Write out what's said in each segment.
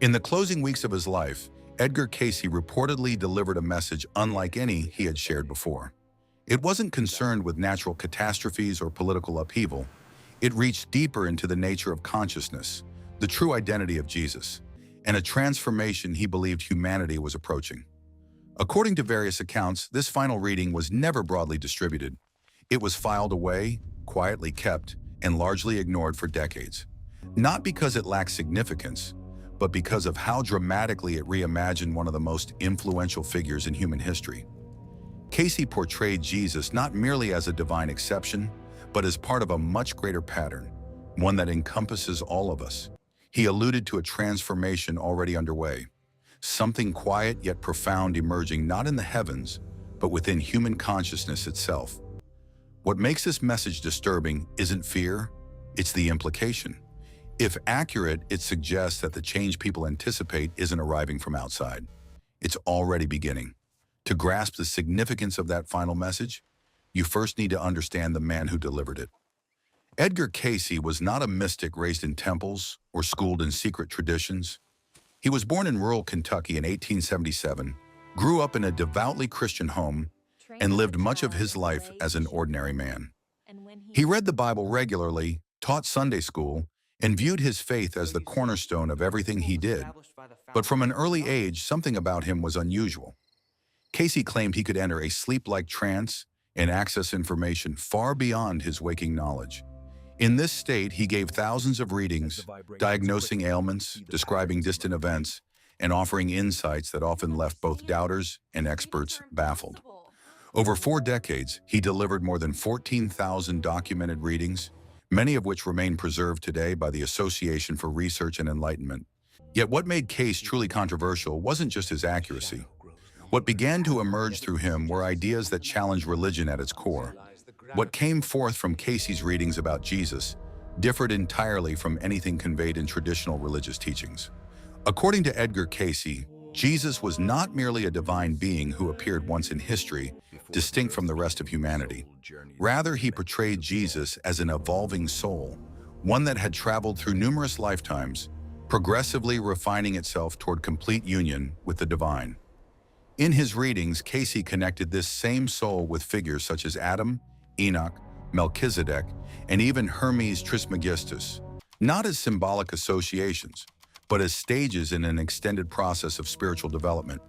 In the closing weeks of his life, Edgar Cayce reportedly delivered a message unlike any he had shared before. It wasn't concerned with natural catastrophes or political upheaval. It reached deeper into the nature of consciousness, the true identity of Jesus, and a transformation he believed humanity was approaching. According to various accounts, this final reading was never broadly distributed. It was filed away, quietly kept, and largely ignored for decades. Not because it lacked significance, but because of how dramatically it reimagined one of the most influential figures in human history. Cayce portrayed Jesus not merely as a divine exception, but as part of a much greater pattern, one that encompasses all of us. He alluded to a transformation already underway, something quiet yet profound emerging not in the heavens, but within human consciousness itself. What makes this message disturbing isn't fear, it's the implication. If accurate, it suggests that the change people anticipate isn't arriving from outside. It's already beginning. To grasp the significance of that final message, you first need to understand the man who delivered it. Edgar Cayce was not a mystic raised in temples or schooled in secret traditions. He was born in rural Kentucky in 1877, grew up in a devoutly Christian home, and lived much of his life as an ordinary man. He read the Bible regularly, taught Sunday school, and viewed his faith as the cornerstone of everything he did. But from an early age, something about him was unusual. Cayce claimed he could enter a sleep-like trance and access information far beyond his waking knowledge. In this state, he gave thousands of readings, diagnosing ailments, describing distant events, and offering insights that often left both doubters and experts baffled. Over 4 decades, he delivered more than 14,000 documented readings, many of which remain preserved today by the Association for Research and Enlightenment. Yet what made Cayce truly controversial wasn't just his accuracy. What began to emerge through him were ideas that challenged religion at its core. What came forth from Cayce's readings about Jesus differed entirely from anything conveyed in traditional religious teachings. According to Edgar Cayce, Jesus was not merely a divine being who appeared once in history, distinct from the rest of humanity. Rather, he portrayed Jesus as an evolving soul, one that had traveled through numerous lifetimes, progressively refining itself toward complete union with the divine. In his readings, Cayce connected this same soul with figures such as Adam, Enoch, Melchizedek, and even Hermes Trismegistus, not as symbolic associations, but as stages in an extended process of spiritual development.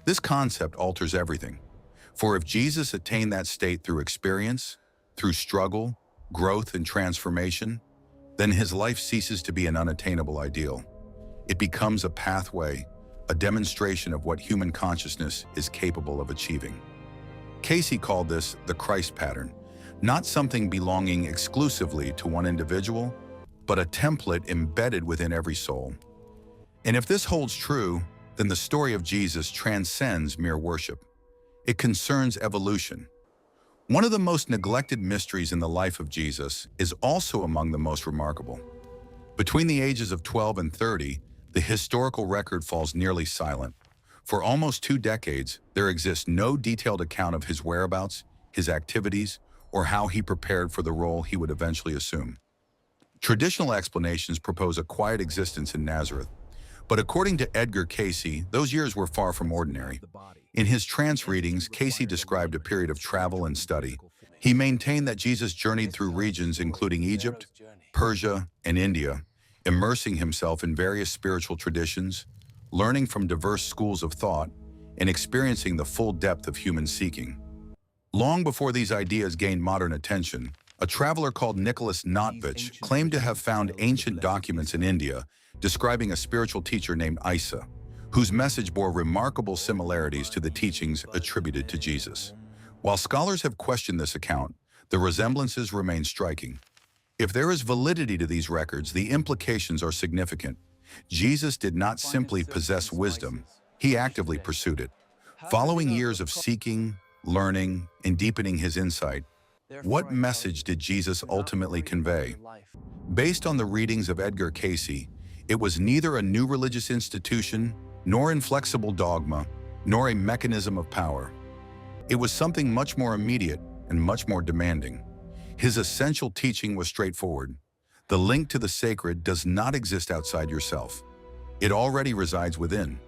This concept alters everything. For if Jesus attained that state through experience, through struggle, growth, and transformation, then his life ceases to be an unattainable ideal. It becomes a pathway, a demonstration of what human consciousness is capable of achieving. Cayce called this the Christ pattern, not something belonging exclusively to one individual, but a template embedded within every soul. And if this holds true, then the story of Jesus transcends mere worship. It concerns evolution. One of the most neglected mysteries in the life of Jesus is also among the most remarkable. Between the ages of 12 and 30, the historical record falls nearly silent. For almost 2 decades, there exists no detailed account of his whereabouts, his activities, or how he prepared for the role he would eventually assume. Traditional explanations propose a quiet existence in Nazareth, but according to Edgar Cayce, those years were far from ordinary. In his trance readings, Cayce described a period of travel and study. He maintained that Jesus journeyed through regions including Egypt, Persia, and India, immersing himself in various spiritual traditions, learning from diverse schools of thought, and experiencing the full depth of human seeking. Long before these ideas gained modern attention, a traveler called Nicholas Notovitch claimed to have found ancient documents in India describing a spiritual teacher named Isa, whose message bore remarkable similarities to the teachings attributed to Jesus. While scholars have questioned this account, the resemblances remain striking. If there is validity to these records, the implications are significant. Jesus did not simply possess wisdom, he actively pursued it. Following years of seeking, learning, and deepening his insight, what message did Jesus ultimately convey? Based on the readings of Edgar Cayce, it was neither a new religious institution, nor inflexible dogma, nor a mechanism of power. It was something much more immediate and much more demanding. His essential teaching was straightforward. The link to the sacred does not exist outside yourself. It already resides within.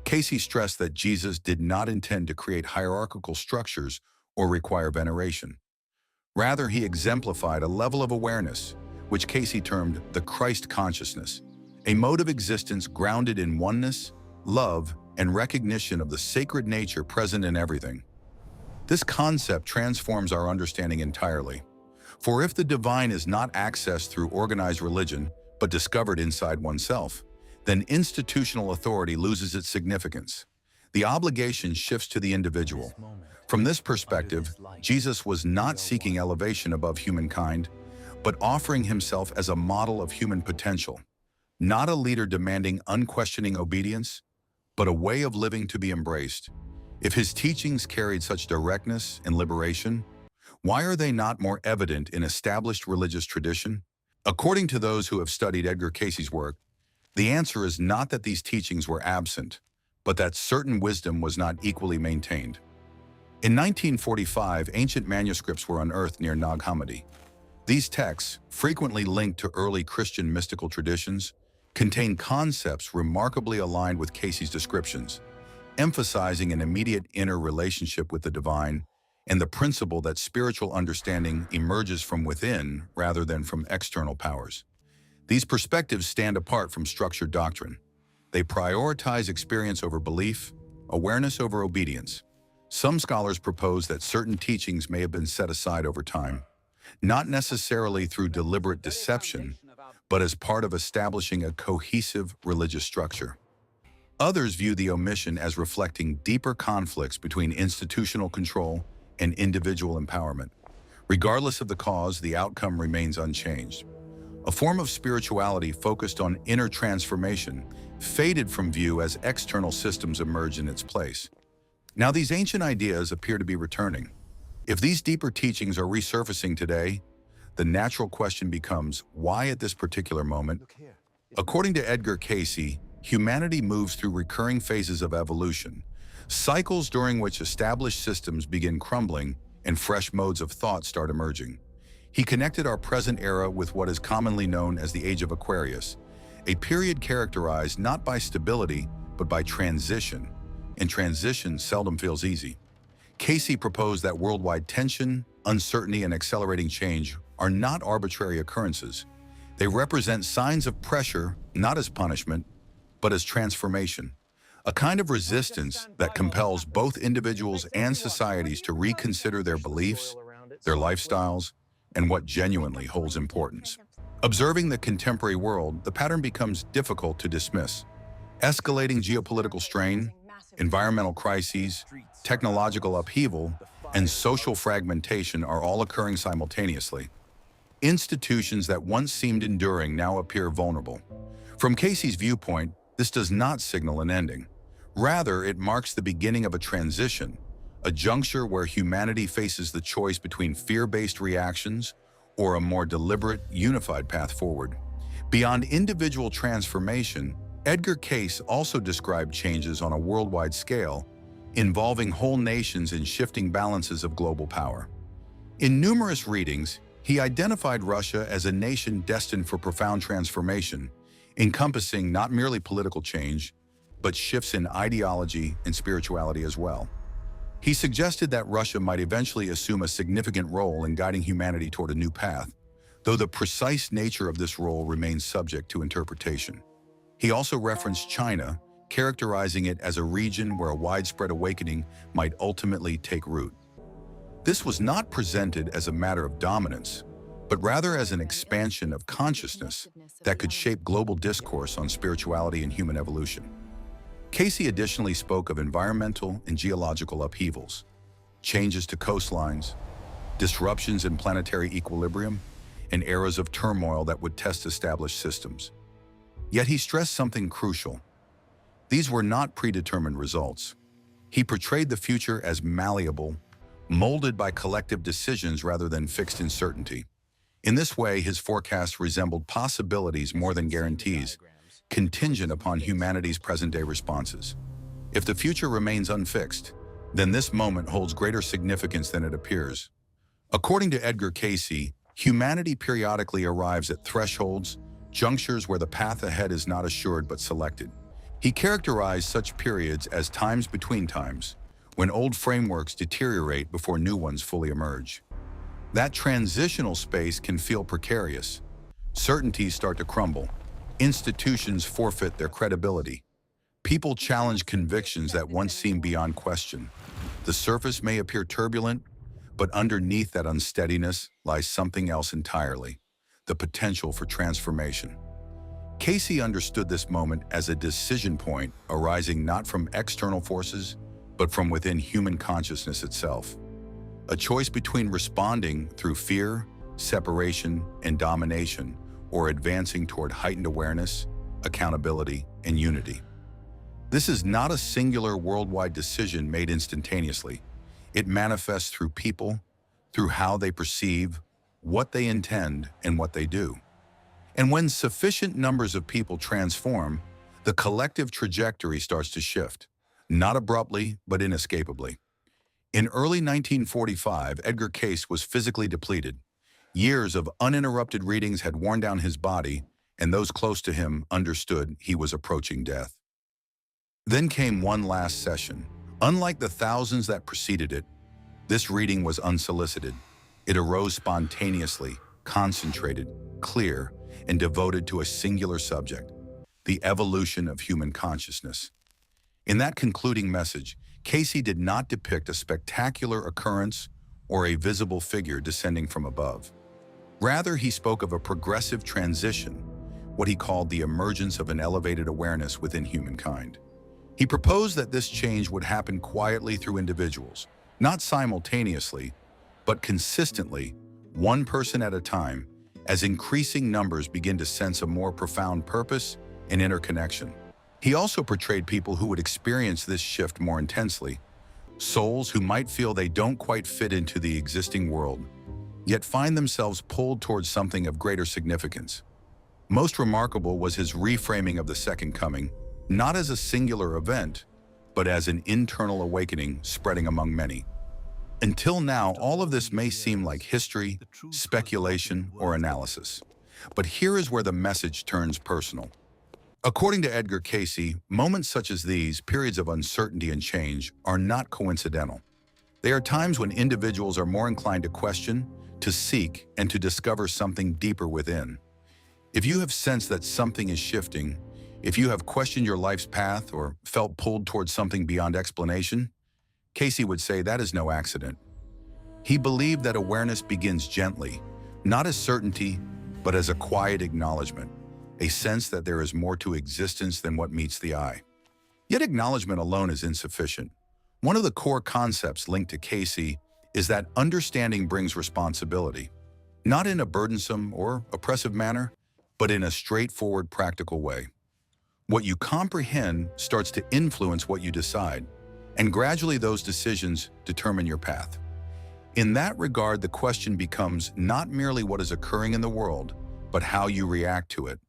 Cayce stressed that Jesus did not intend to create hierarchical structures or require veneration. Rather, he exemplified a level of awareness, which Cayce termed the Christ consciousness, a mode of existence grounded in oneness, love, and recognition of the sacred nature present in everything. This concept transforms our understanding entirely. For if the divine is not accessed through organized religion, but discovered inside oneself, then institutional authority loses its significance. The obligation shifts to the individual. From this perspective, Jesus was not seeking elevation above humankind, but offering himself as a model of human potential, not a leader demanding unquestioning obedience, but a way of living to be embraced. If his teachings carried such directness and liberation, why are they not more evident in established religious tradition? According to those who have studied Edgar Cayce's work, the answer is not that these teachings were absent, but that certain wisdom was not equally maintained. In 1945, ancient manuscripts were unearthed near Nag Hammadi. These texts, frequently linked to early Christian mystical traditions, contain concepts remarkably aligned with Cayce's descriptions, emphasizing an immediate inner relationship with the divine and the principle that spiritual understanding emerges from within rather than from external powers. These perspectives stand apart from structured doctrine. They prioritize experience over belief, awareness over obedience. Some scholars propose that certain teachings may have been set aside over time, not necessarily through deliberate deception, but as part of establishing a cohesive religious structure. Others view the omission as reflecting deeper conflicts between institutional control and individual empowerment. Regardless of the cause, the outcome remains unchanged. A form of spirituality focused on inner transformation faded from view as external systems emerge in its place. Now, these ancient ideas appear to be returning. If these deeper teachings are resurfacing today, the natural question becomes, why at this particular moment? According to Edgar Cayce, humanity moves through recurring phases of evolution, cycles during which established systems begin crumbling and fresh modes of thought start emerging. He connected our present era with what is commonly known as the Age of Aquarius, a period characterized not by stability, but by transition, and transition seldom feels easy. Cayce proposed that worldwide tension, uncertainty, and accelerating change are not arbitrary occurrences. They represent signs of pressure, not as punishment, but as transformation, a kind of resistance that compels both individuals and societies to reconsider their beliefs, their lifestyles, and what genuinely holds importance. Observing the contemporary world, the pattern becomes difficult to dismiss. Escalating geopolitical strain, environmental crises, technological upheaval, and social fragmentation are all occurring simultaneously. Institutions that once seemed enduring now appear vulnerable. From Cayce's viewpoint, this does not signal an ending. Rather, it marks the beginning of a transition, a juncture where humanity faces the choice between fear-based reactions or a more deliberate, unified path forward. Beyond individual transformation, Edgar Cayce also described changes on a worldwide scale, involving whole nations in shifting balances of global power. In numerous readings, he identified Russia as a nation destined for profound transformation, encompassing not merely political change, but shifts in ideology and spirituality as well. He suggested that Russia might eventually assume a significant role in guiding humanity toward a new path, though the precise nature of this role remains subject to interpretation. He also referenced China, characterizing it as a region where a widespread awakening might ultimately take root. This was not presented as a matter of dominance, but rather as an expansion of consciousness that could shape global discourse on spirituality and human evolution. Cayce additionally spoke of environmental and geological upheavals, changes to coastlines, disruptions in planetary equilibrium, and eras of turmoil that would test established systems. Yet he stressed something crucial. These were not predetermined results. He portrayed the future as malleable, molded by collective decisions rather than fixed uncertainty. In this way, his forecasts resembled possibilities more than guarantees, contingent upon humanity's present-day responses. If the future remains unfixed, then this moment holds greater significance than it appears. According to Edgar Cayce, humanity periodically arrives at thresholds junctures where the path ahead is not assured but selected. He characterized such periods as times between times, when old frameworks deteriorate before new ones fully emerge. That transitional space can feel precarious. Certainties start to crumble. Institutions forfeit their credibility. People challenge convictions that once seemed beyond question. The surface may appear turbulent, but underneath that unsteadiness lies something else entirely: the potential for transformation. Cayce understood this moment as a decision point arising not from external forces, but from within human consciousness itself. A choice between responding through fear, separation, and domination, or advancing toward heightened awareness, accountability, and unity. This is not a singular worldwide decision made instantaneously. It manifests through people, through how they perceive, what they intend, and what they do. And when sufficient numbers of people transform, the collective trajectory starts to shift, not abruptly, but inescapably. In early 1945, Edgar Cayce was physically depleted. Years of uninterrupted readings had worn down his body, and those close to him understood he was approaching death. Then came one last session. Unlike the thousands that preceded it, this reading was unsolicited. It arose spontaneously, concentrated, clear, and devoted to a singular subject: the evolution of human consciousness. In that concluding message, Cayce did not depict a spectacular occurrence or a visible figure descending from above. Rather, he spoke of a progressive transition, what he called the emergence of an elevated awareness within humankind. He proposed that this change would happen quietly through individuals, not simultaneously, but consistently, one person at a time, as increasing numbers begin to sense a more profound purpose and interconnection. He also portrayed people who would experience this shift more intensely, souls who might feel they don't quite fit into the existing world, yet find themselves pulled towards something of greater significance. Most remarkable was his reframing of the Second Coming, not as a singular event, but as an internal awakening spreading among many. Until now, all of this may seem like history, speculation, or analysis. But here is where the message turns personal. According to Edgar Cayce, moments such as these, periods of uncertainty and change, are not coincidental. They are times when individuals are more inclined to question, to seek, and to discover something deeper within. If you have sensed that something is shifting, if you have questioned your life's path or felt pulled towards something beyond explanation, Cayce would say that is no accident. He believed that awareness begins gently, not as certainty, but as a quiet acknowledgement, a sense that there is more to existence than what meets the eye. Yet acknowledgement alone is insufficient. One of the core concepts linked to Cayce is that understanding brings responsibility, not in a burdensome or oppressive manner, but in a straightforward, practical way. What you comprehend starts to influence what you decide, and gradually those decisions determine your path. In that regard, the question becomes not merely what is occurring in the world, but how you react to it.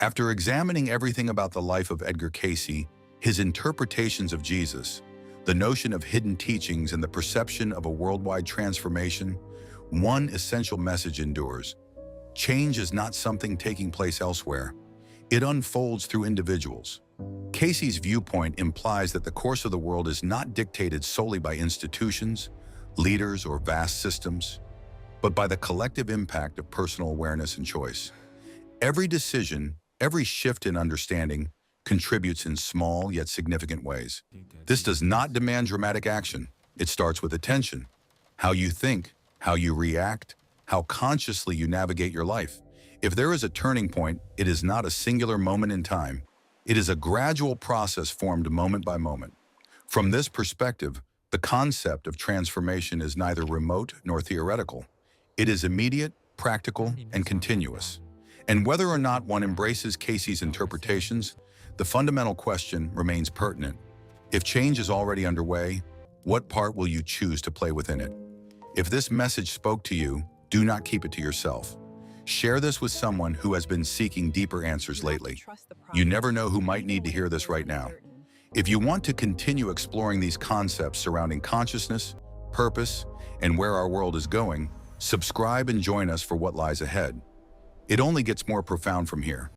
After examining everything about the life of Edgar Cayce, his interpretations of Jesus, the notion of hidden teachings, and the perception of a worldwide transformation, one essential message endures: change is not something taking place elsewhere. It unfolds through individuals. Cayce's viewpoint implies that the course of the world is not dictated solely by institutions, leaders, or vast systems, but by the collective impact of personal awareness and choice. Every decision, every shift in understanding, contributes in small yet significant ways. This does not demand dramatic action. It starts with attention: how you think, how you react, how consciously you navigate your life. If there is a turning point, it is not a singular moment in time. It is a gradual process formed moment by moment. From this perspective, the concept of transformation is neither remote nor theoretical. It is immediate, practical, and continuous. And whether or not one embraces Cayce's interpretations, the fundamental question remains pertinent. If change is already underway, what part will you choose to play within it? If this message spoke to you, do not keep it to yourself. Share this with someone who has been seeking deeper answers lately. You never know who might need to hear this right now. If you want to continue exploring these concepts surrounding consciousness, purpose, and where our world is going, subscribe and join us for what lies ahead. It only gets more profound from here.